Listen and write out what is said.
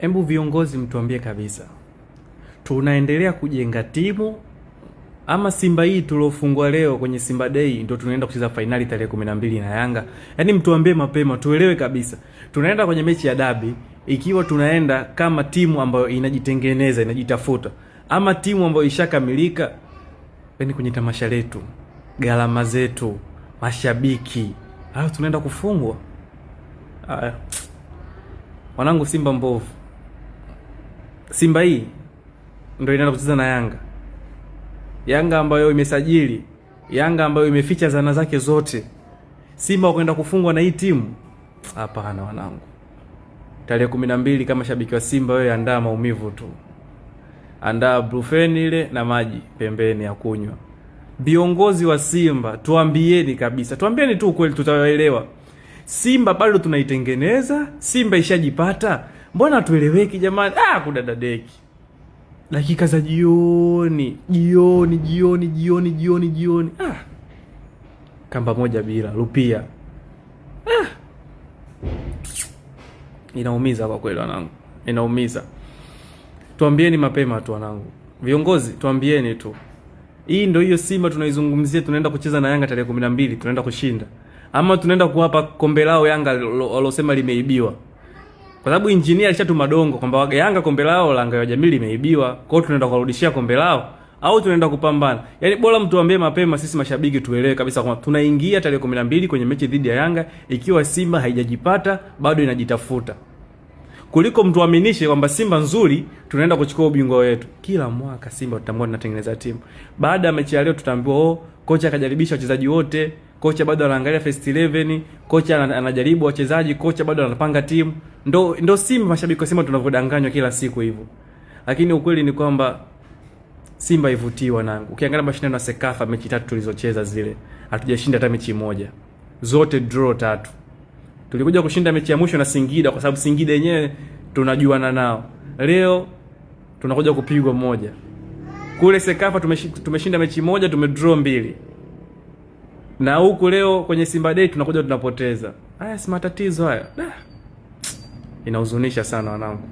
Hebu viongozi mtuambie kabisa, tunaendelea kujenga timu ama Simba hii tuliofungwa leo kwenye Simba Day ndio tunaenda kucheza finali tarehe 12 na Yanga? Yaani mtuambie mapema tuelewe kabisa. Tunaenda kwenye mechi ya dabi ikiwa tunaenda kama timu ambayo inajitengeneza, inajitafuta, ama timu ambayo ishakamilika? Yaani kwenye tamasha letu, gharama zetu, mashabiki, hayo tunaenda kufungwa. Wanangu, Simba mbovu. Simba hii ndio inaenda kucheza na Yanga. Yanga ambayo imesajili, Yanga ambayo imeficha zana zake zote. Simba wakwenda kufungwa na hii timu? Hapana wanangu. Tarehe 12 kama shabiki wa Simba wewe andaa maumivu tu. Andaa brufen ile na maji pembeni ya kunywa. Viongozi wa Simba tuambieni kabisa. Tuambieni tu ukweli, tutaelewa. Simba bado tunaitengeneza, Simba ishajipata. Mbona tueleweki jamani? Kudadadeki. Dakika za jioni. Kamba moja bila Rupia. Inaumiza kwa kweli wanangu. Inaumiza. Tuambieni mapema tu wanangu. Viongozi tuambieni tu. Hii ndio hiyo Simba tunaizungumzia, tunaenda kucheza na Yanga tarehe 12, tunaenda kushinda. Ama tunaenda kuwapa kombe lao Yanga walosema limeibiwa. Kwa sababu engineer alishatuma dongo kwamba Yanga kombe lao la Ngao ya Jamii limeibiwa. Kwa hiyo tunaenda kurudishia kombe lao au tunaenda kupambana. Yaani bora mtuambie mapema, sisi mashabiki tuelewe kabisa kwamba tunaingia tarehe 12 kwenye mechi dhidi ya Yanga ikiwa Simba haijajipata, bado inajitafuta. Kuliko mtuaminishe kwamba Simba nzuri tunaenda kuchukua ubingwa wetu. Kila mwaka Simba tutamwona tunatengeneza timu. Baada ya mechi ya leo tutaambiwa kocha akajaribisha wachezaji wote, kocha bado anaangalia first 11, kocha anajaribu wachezaji, kocha bado anapanga timu. Ndo Simba, mashabiki wa Simba tunavodanganywa kila siku hivyo. Lakini ukweli ni kwamba Simba ivutiwa nangu. Ukiangalia mashindano ya Sekafa, mechi 3 tulizocheza zile, hatujashinda hata mechi moja. Zote draw 3. Tulikuja kushinda mechi ya mwisho na Singida kwa sababu Singida yenyewe tunajuana nao. Leo tunakuja kupigwa moja. Kule Sekafa tumeshinda mechi moja, tumedraw 2. Na huku leo kwenye Simba Day tunakuja tunapoteza. Si matatizo haya. Inahuzunisha sana wanangu.